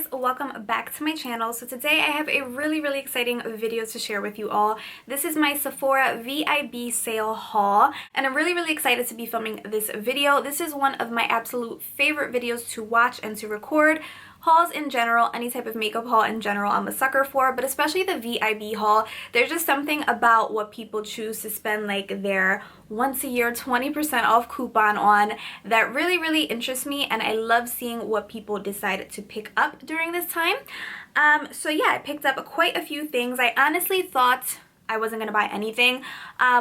guys, welcome back to my channel. So today I have a really exciting video to share with you all. This is my Sephora VIB sale haul and I'm really excited to be filming this video. This is one of my absolute favorite videos to watch and to record. Hauls in general, any type of makeup haul in general, I'm a sucker for, but especially the VIB haul. There's just something about what people choose to spend like their once a year 20% off coupon on that really interests me, and I love seeing what people decided to pick up during this time. So yeah, I picked up quite a few things. I honestly thought I wasn't gonna buy anything.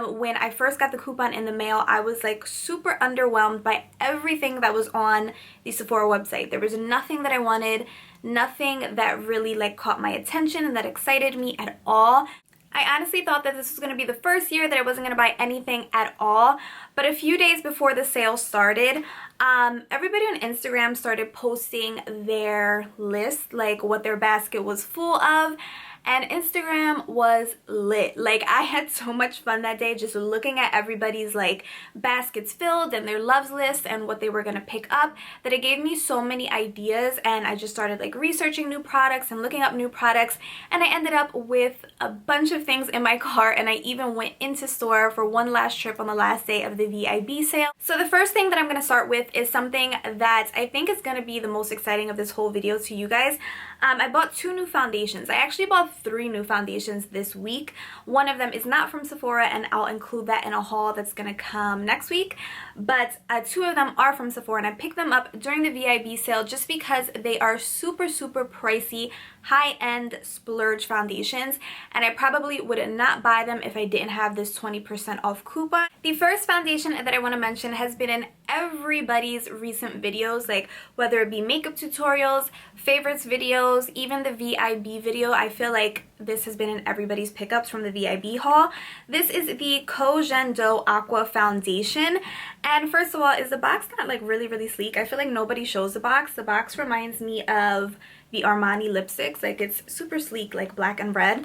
When I first got the coupon in the mail, I was like super underwhelmed by everything that was on the Sephora website. There was nothing that I wanted, nothing that really like caught my attention and that excited me at all. I honestly thought that this was going to be the first year that I wasn't going to buy anything at all, but a few days before the sale started, everybody on Instagram started posting their list, like what their basket was full of, and Instagram was lit. Like, I had so much fun that day just looking at everybody's like baskets filled and their loves list and what they were gonna pick up, that it gave me so many ideas, and I just started like researching new products and looking up new products, and I ended up with a bunch of things in my cart, and I even went into store for one last trip on the last day of the VIB sale. So the first thing that I'm gonna start with is something that I think is gonna be the most exciting of this whole video to you guys. I bought two new foundations. I actually bought three new foundations this week. One of them is not from Sephora, and I'll include that in a haul that's gonna come next week, but two of them are from Sephora, and I picked them up during the VIB sale just because they are super pricey, high-end splurge foundations, and I probably would not buy them if I didn't have this 20% off coupon. The first foundation that I want to mention has been in everybody's recent videos, like whether it be makeup tutorials, favorites videos, even the VIB video. I feel like this has been in everybody's pickups from the VIB haul. This is the Coge Aqua foundation, and first of all, is the box not like really sleek? I feel like nobody shows the box. The box reminds me of the Armani lipsticks, like it's super sleek, like black and red.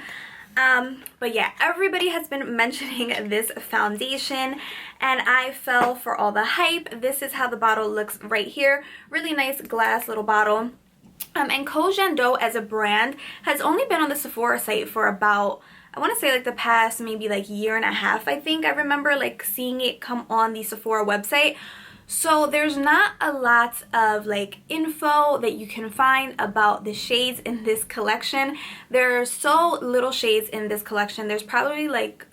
But yeah, everybody has been mentioning this foundation and I fell for all the hype. This is how the bottle looks right here. Really nice glass little bottle. And Coge as a brand has only been on the Sephora site for about, I want to say like the past maybe like year and a half. I think I remember like seeing it come on the Sephora website. So there's not a lot of like info that you can find about the shades in this collection. There are so little shades in this collection. There's probably like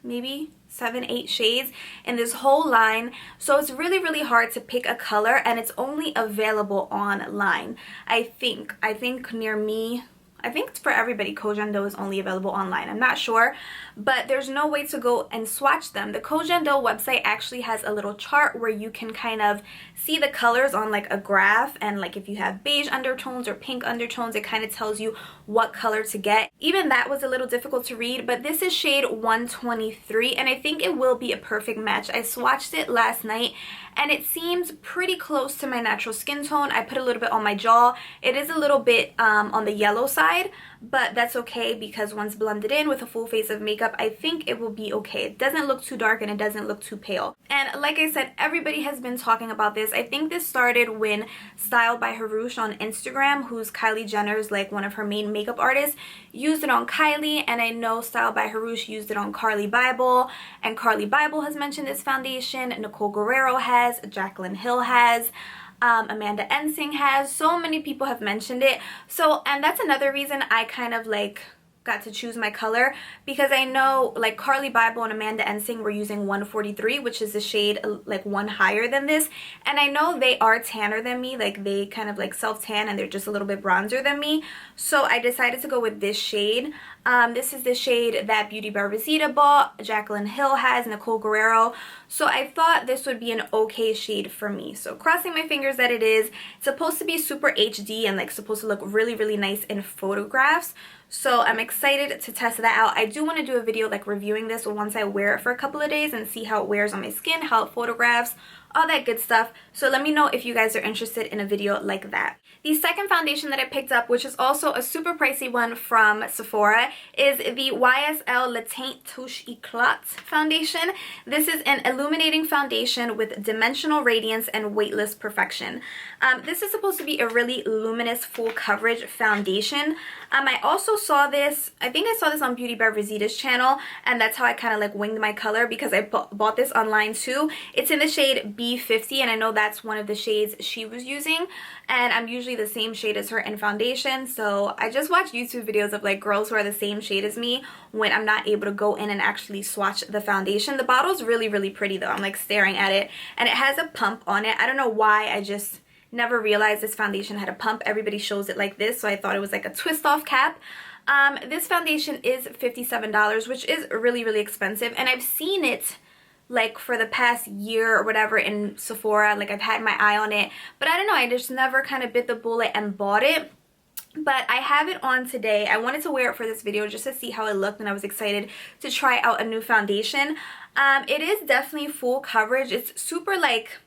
maybe 7-8 shades in this whole line, so it's really hard to pick a color, and it's only available online. I think near me, I think it's for everybody, Coge is only available online. I'm not sure, but there's no way to go and swatch them. The Coge website actually has a little chart where you can kind of see the colors on like a graph, and like if you have beige undertones or pink undertones, it kind of tells you what color to get. Even that was a little difficult to read, but this is shade 123, and I think it will be a perfect match. I swatched it last night and it seems pretty close to my natural skin tone. I put a little bit on my jaw. It is a little bit on the yellow side, but that's okay because once blended in with a full face of makeup, I think it will be okay. It doesn't look too dark and it doesn't look too pale. And like I said, everybody has been talking about this. I think this started when Styled by Harush on Instagram, who's Kylie Jenner's like one of her main makeup artists, used it on Kylie, and I know Styled by Harush used it on Carly Bible, and Carly Bible has mentioned this foundation, Nicole Guerrero has, Jaclyn Hill has, Amanda Ensing has. So many people have mentioned it. So, and that's another reason I kind of like got to choose my color, because I know like Carly Bible and Amanda Ensing were using 143, which is a shade like one higher than this, and I know they are tanner than me, like they kind of like self tan and they're just a little bit bronzer than me, so I decided to go with this shade. This is the shade that Beauty by Rosita bought, Jaclyn Hill has, Nicole Guerrero, so I thought this would be an okay shade for me. So crossing my fingers that it is. It's supposed to be super HD and like supposed to look really nice in photographs, so I'm excited to test that out. I do want to do a video like reviewing this once I wear it for a couple of days and see how it wears on my skin, how it photographs, all that good stuff. So let me know if you guys are interested in a video like that. The second foundation that I picked up, which is also a super pricey one from Sephora, is the YSL Le Teint Touche Eclat foundation. This is an illuminating foundation with dimensional radiance and weightless perfection. This is supposed to be a really luminous full coverage foundation. I also saw this, I think I saw this on Beauty by Rosita's channel, and that's how I kind of like winged my color because I bought this online too. It's in the shade B50, and I know that's one of the shades she was using, and I'm usually the same shade as her in foundation, so I just watch YouTube videos of like girls who are the same shade as me when I'm not able to go in and actually swatch the foundation. The bottle's really, really pretty though. I'm like staring at it, and it has a pump on it. I don't know why, I just never realized this foundation had a pump. Everybody shows it like this, so I thought it was like a twist off cap. This foundation is $57, which is really, really expensive, and I've seen it like for the past year or whatever in Sephora. Like I've had my eye on it, but I don't know, I just never kind of bit the bullet and bought it. But I have it on today. I wanted to wear it for this video just to see how it looked, and I was excited to try out a new foundation. It is definitely full coverage. It's super like,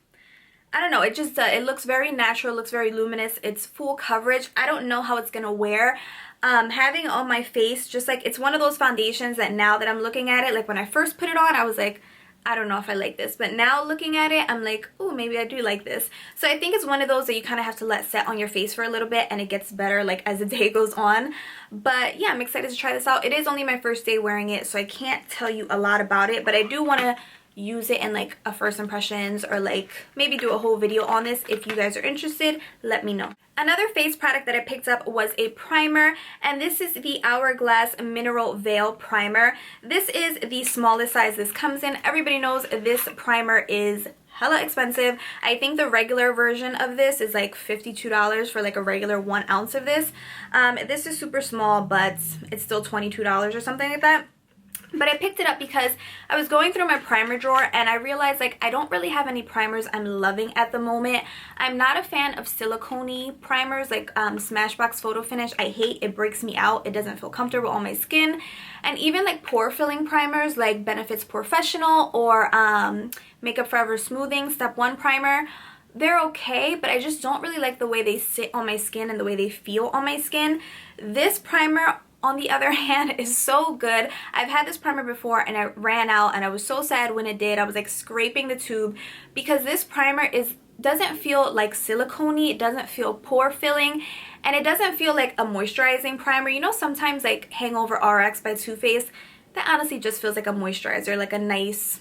I don't know, it just it looks very natural, looks very luminous. It's full coverage. I don't know how it's gonna wear. Having it on my face, just like, it's one of those foundations that now that I'm looking at it, like when I first put it on, I was like, I don't know if I like this, but now looking at it, I'm like, oh, maybe I do like this. So I think it's one of those that you kind of have to let set on your face for a little bit, and it gets better like as the day goes on. But yeah, I'm excited to try this out. It is only my first day wearing it, so I can't tell you a lot about it, but I do want to use it in like a first impressions, or like maybe do a whole video on this. If you guys are interested, let me know. Another face product that I picked up was a primer, and this is the Hourglass Mineral Veil Primer. This is the smallest size this comes in. Everybody knows this primer is hella expensive. I think the regular version of this is like $52 for like a regular 1 ounce of this. This is super small, but it's still $22 or something like that. But I picked it up because I was going through my primer drawer, and I realized like I don't really have any primers I'm loving at the moment. I'm not a fan of silicone-y primers like Smashbox Photo Finish. I hate it. Breaks me out. It doesn't feel comfortable on my skin. And even like pore filling primers like Benefit's Professional or Makeup Forever Smoothing Step 1 Primer, they're okay, but I just don't really like the way they sit on my skin and the way they feel on my skin. This primer, on the other hand, is so good. I've had this primer before and I ran out, and I was so sad when it did. I was like scraping the tube because this primer doesn't feel like silicone-y, it doesn't feel pore filling, and it doesn't feel like a moisturizing primer. You know, sometimes like Hangover RX by Too Faced, that honestly just feels like a moisturizer, like a nice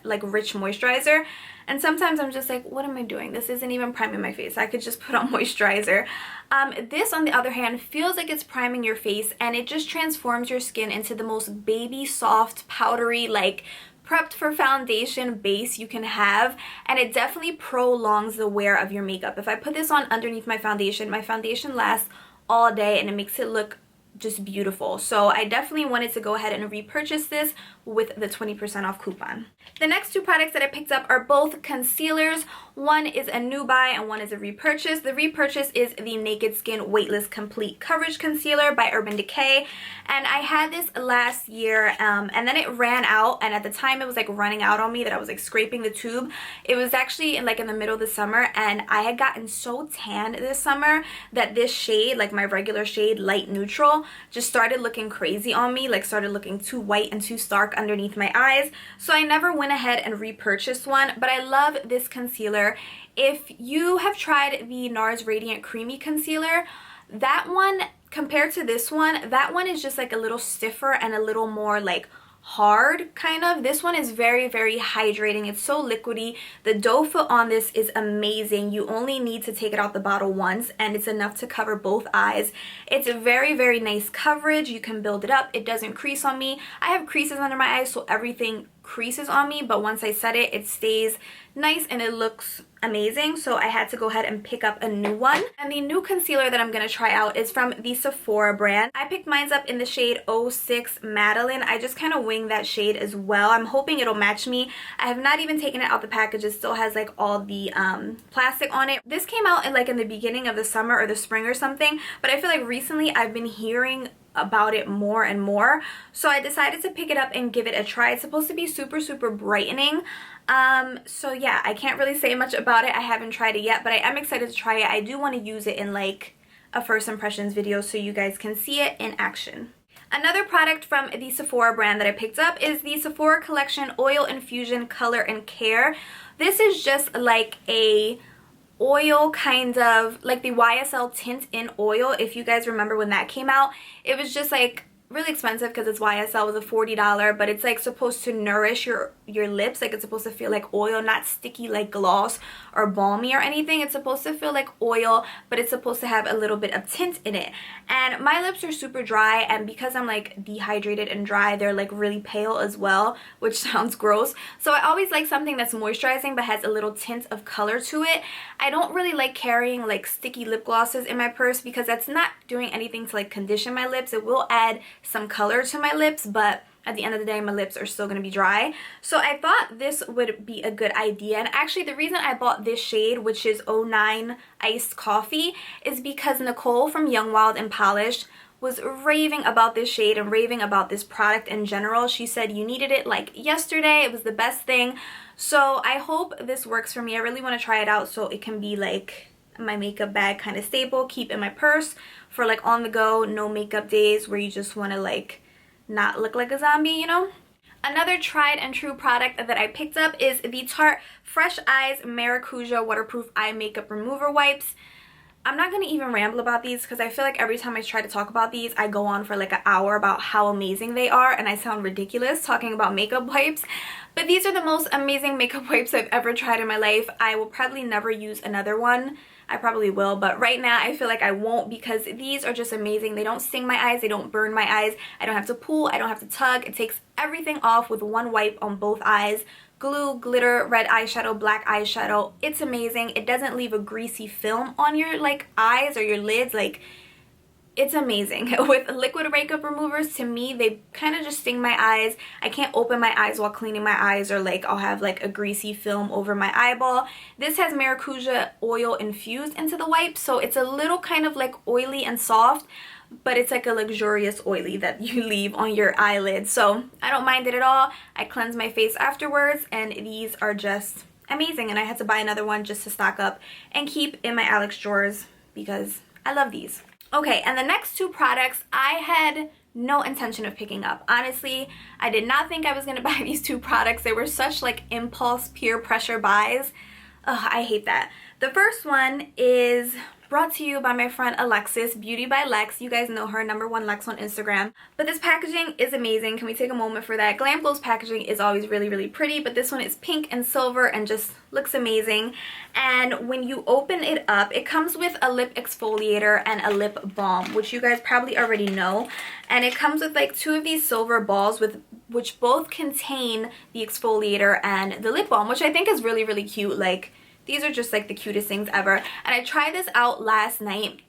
like rich moisturizer. And sometimes I'm just like, what am I doing? This isn't even priming my face. I could just put on moisturizer. This, on the other hand, feels like it's priming your face, and it just transforms your skin into the most baby soft, powdery, like prepped for foundation base you can have. And it definitely prolongs the wear of your makeup. If I put this on underneath my foundation lasts all day, and it makes it look just beautiful. So I definitely wanted to go ahead and repurchase this with the 20% off coupon. The next two products that I picked up are both concealers. One is a new buy and one is a repurchase. The repurchase is the Naked Skin Weightless Complete Coverage Concealer by Urban Decay, and I had this last year and then it ran out, and at the time it was like running out on me that I was like scraping the tube. It was actually in the middle of the summer, and I had gotten so tanned this summer that this shade, like my regular shade, light neutral, just started looking crazy on me, like started looking too white and too stark underneath my eyes. So I never went ahead and repurchased one, but I love this concealer. If you have tried the NARS Radiant Creamy Concealer, that one compared to this one, that one is just like a little stiffer and a little more like hard kind of. This one is very, very hydrating. It's so liquidy. The doe foot on this is amazing. You only need to take it out the bottle once and it's enough to cover both eyes. It's a very, very nice coverage. You can build it up. It doesn't crease on me. I have creases under my eyes, so everything creases on me, but once I set it, it stays nice and it looks amazing. So I had to go ahead and pick up a new one. And the new concealer that I'm going to try out is from the Sephora brand. I picked mine up in the shade 06 Madeline. I just kind of winged that shade as well. I'm hoping it'll match me. I have not even taken it out the package. It still has like all the plastic on it. This came out in the beginning of the summer or the spring or something, but I feel like recently I've been hearing about it more and more, so I decided to pick it up and give it a try. It's supposed to be super, super brightening. So yeah, I can't really say much about it. I haven't tried it yet, but I am excited to try it. I do want to use it in like a first impressions video so you guys can see it in action. Another product from the Sephora brand that I picked up is the Sephora Collection Oil Infusion Color and Care. This is just like a oil, kind of like the YSL tint in oil. If you guys remember when that came out, it was just like really expensive because it's YSL, was a $40, but it's like supposed to nourish your lips. Like it's supposed to feel like oil, not sticky like gloss or balmy or anything. It's supposed to feel like oil, but it's supposed to have a little bit of tint in it. And my lips are super dry, and because I'm like dehydrated and dry, they're like really pale as well, which sounds gross. So I always like something that's moisturizing but has a little tint of color to it. I don't really like carrying like sticky lip glosses in my purse because that's not doing anything to like condition my lips. It will add some color to my lips, but at the end of the day my lips are still going to be dry. So I thought this would be a good idea, and actually the reason I bought this shade, which is 09 Iced Coffee, is because Nicole from Young Wild and Polished was raving about this shade and raving about this product in general. She said you needed it like yesterday, it was the best thing. So I hope this works for me. I really want to try it out so it can be like my makeup bag kind of staple, keep in my purse for like on the go, no makeup days where you just want to like not look like a zombie, you know? Another tried and true product that I picked up is the Tarte Fresh Eyes Maracuja Waterproof Eye Makeup Remover Wipes. I'm not going to even ramble about these because I feel like every time I try to talk about these, I go on for like an hour about how amazing they are, and I sound ridiculous talking about makeup wipes. But these are the most amazing makeup wipes I've ever tried in my life. I will probably never use another one. I probably will, but right now I feel like I won't because these are just amazing. They don't sting my eyes, they don't burn my eyes. I don't have to pull, I don't have to tug. It takes everything off with one wipe on both eyes. Glue, glitter, red eyeshadow, black eyeshadow. It's amazing. It doesn't leave a greasy film on your like eyes or your lids. Like, it's amazing. With liquid makeup removers, to me, they kind of just sting my eyes. I can't open my eyes while cleaning my eyes, or like I'll have like a greasy film over my eyeball. This has Maracuja oil infused into the wipe, so it's a little kind of like oily and soft, but it's like a luxurious oily that you leave on your eyelids. So I don't mind it at all. I cleanse my face afterwards, and these are just amazing. And I had to buy another one just to stock up and keep in my Alex drawers because I love these. Okay, and the next two products I had no intention of picking up. Honestly, I did not think I was going to buy these two products. They were such like impulse peer pressure buys. Ugh, I hate that. The first one is brought to you by my friend Alexis, Beauty by Lex. You guys know her, #1 Lex on Instagram. But this packaging is amazing. Can we take a moment for that? GLAMGLOW's packaging is always really, really pretty, but this one is pink and silver and just looks amazing. And when you open it up, it comes with a lip exfoliator and a lip balm, which you guys probably already know. And it comes with like two of these silver balls which both contain the exfoliator and the lip balm, which I think is really, really cute. Like, these are just like the cutest things ever. And I tried this out last night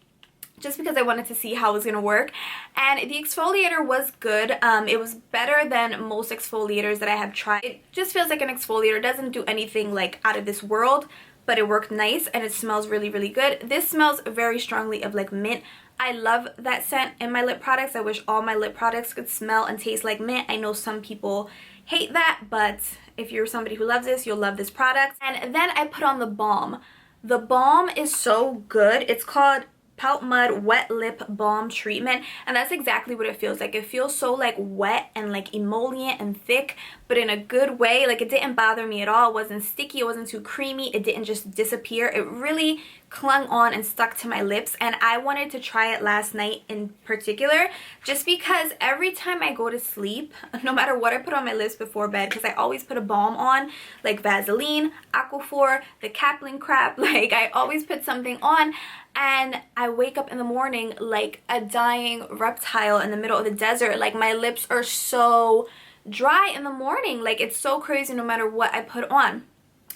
just because I wanted to see how it was going to work. And the exfoliator was good. It was better than most exfoliators that I have tried. It just feels like an exfoliator. It doesn't do anything like out of this world, but it worked nice and it smells really, really good. This smells very strongly of like mint. I love that scent in my lip products. I wish all my lip products could smell and taste like mint. I know some people hate that, but if you're somebody who loves this, you'll love this product. And then I put on the balm. The balm is so good. It's called Poutmud Wet Lip Balm Treatment, and that's exactly what it feels like. It feels so like wet and like emollient and thick, but in a good way. Like, it didn't bother me at all. It wasn't sticky, it wasn't too creamy, it didn't just disappear. It really clung on and stuck to my lips, and I wanted to try it last night in particular just because every time I go to sleep, no matter what I put on my lips before bed, because I always put a balm on, like Vaseline, Aqua, the Kaplan crap, like I always put something on, and I wake up in the morning like a dying reptile in the middle of the desert. Like, my lips are so dry in the morning. Like, it's so crazy no matter what I put on.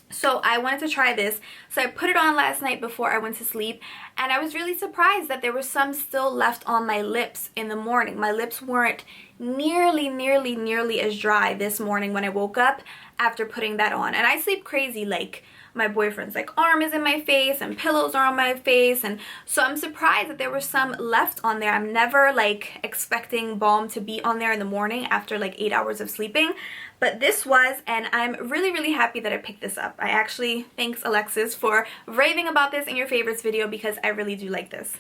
So I wanted to try this. So I put it on last night before I went to sleep, and I was really surprised that there was some still left on my lips in the morning. My lips weren't nearly as dry this morning when I woke up after putting that on. And I sleep crazy. Like, my boyfriend's like arm is in my face and pillows are on my face, and so I'm surprised that there was some left on there. I'm never like expecting balm to be on there in the morning after like 8 hours of sleeping, but this was, and I'm really happy that I picked this up. I actually thanks Alexis for raving about this in your favorites video because I really do like this.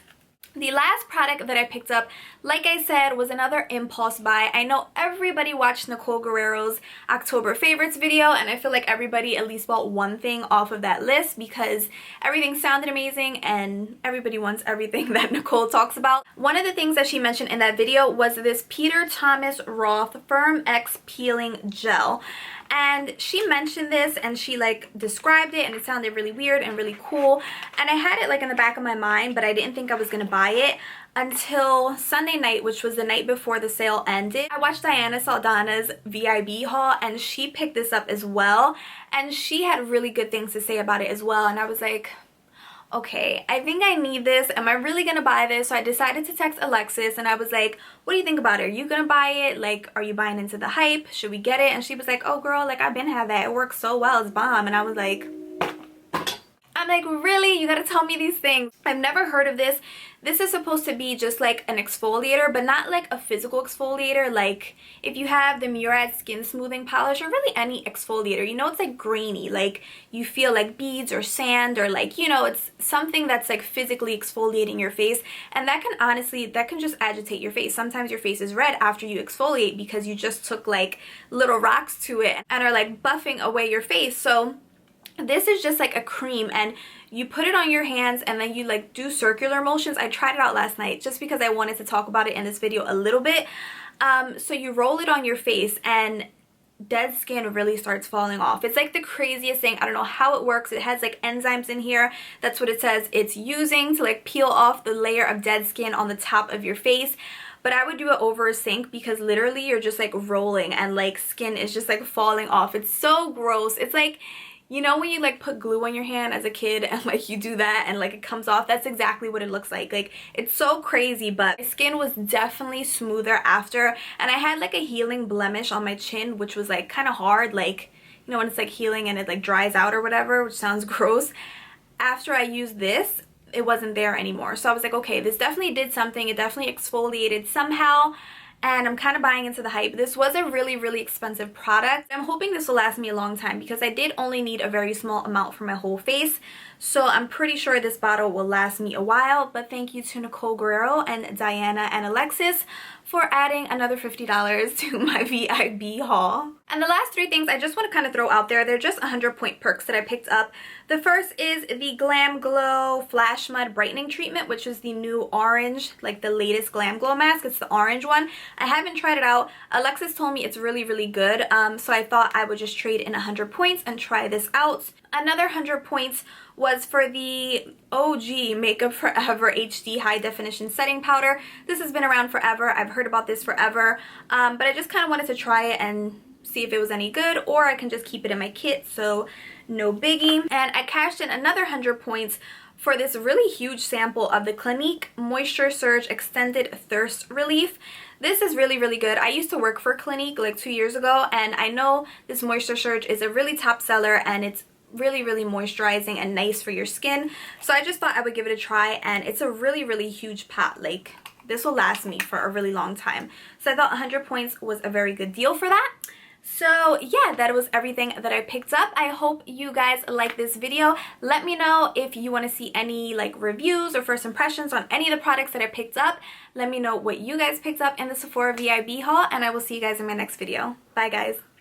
The last product that I picked up, like I said, was another impulse buy. I know everybody watched Nicole Guerrero's October favorites video, and I feel like everybody at least bought one thing off of that list because everything sounded amazing and everybody wants everything that Nicole talks about. One of the things that she mentioned in that video was this Peter Thomas Roth FirmX Peeling Gel. And she mentioned this and she like described it and it sounded really weird and really cool, and I had it like in the back of my mind, but I didn't think I was gonna buy it until Sunday night, which was the night before the sale ended. I watched Diana Saldana's VIB haul and she picked this up as well, and she had really good things to say about it as well, and I was like, okay, I think I need this. Am I really gonna buy this? So I decided to text Alexis and I was like, what do you think about it? Are you gonna buy it? Like, are you buying into the hype? Should we get it? And she was like, oh girl, like I've been had that. It works so well. It's bomb. And I was like, really? You gotta tell me these things. I've never heard of this. This is supposed to be just like an exfoliator, but not like a physical exfoliator. Like if you have the Murad skin smoothing polish or really any exfoliator, you know, it's like grainy, like you feel like beads or sand, or like, you know, it's something that's like physically exfoliating your face, and that can honestly, that can just agitate your face. Sometimes your face is red after you exfoliate because you just took like little rocks to it and are like buffing away your face. So this is just like a cream, and you put it on your hands and then you like do circular motions. I tried it out last night just because I wanted to talk about it in this video a little bit. So you roll it on your face and dead skin really starts falling off. It's like the craziest thing. I don't know how it works. It has like enzymes in here. That's what it says it's using to like peel off the layer of dead skin on the top of your face. But I would do it over a sink because literally you're just like rolling and like skin is just like falling off. It's so gross. It's like, you know when you like put glue on your hand as a kid and like you do that and like it comes off? That's exactly what it looks like. Like it's so crazy, but my skin was definitely smoother after, and I had like a healing blemish on my chin, which was like kind of hard, like, you know when it's like healing and it like dries out or whatever, which sounds gross. After I used this, it wasn't there anymore. So I was like, okay, this definitely did something. It definitely exfoliated somehow. And I'm kind of buying into the hype. This was a really expensive product. I'm hoping this will last me a long time because I did only need a very small amount for my whole face. So I'm pretty sure this bottle will last me a while. But thank you to Nicole Guerrero and Diana and Alexis for adding another $50 to my VIB haul. And the last three things I just want to kind of throw out there, they're just 100-point perks that I picked up. The first is the GLAMGLOW Flashmud Brightening Treatment, which is the new orange, like the latest GLAMGLOW mask. It's the orange one. I haven't tried it out. Alexis told me it's really good, so I thought I would just trade in 100 points and try this out. Another 100 points was for the OG Makeup Forever HD High Definition Setting Powder. This has been around forever. I've heard about this forever, but I just kind of wanted to try it and see if it was any good, or I can just keep it in my kit, so no biggie. And I cashed in another 100 points for this really huge sample of the Clinique Moisture Surge Extended Thirst Relief. This is really good. I used to work for Clinique like 2 years ago, and I know this Moisture Surge is a really top seller, and it's really moisturizing and nice for your skin. So I just thought I would give it a try, and it's a really huge pot. Like, this will last me for a really long time. So I thought 100 points was a very good deal for that. So yeah, that was everything that I picked up. I hope you guys like this video. Let me know if you want to see any like reviews or first impressions on any of the products that I picked up. Let me know what you guys picked up in the Sephora VIB haul, and I will see you guys in my next video. Bye guys.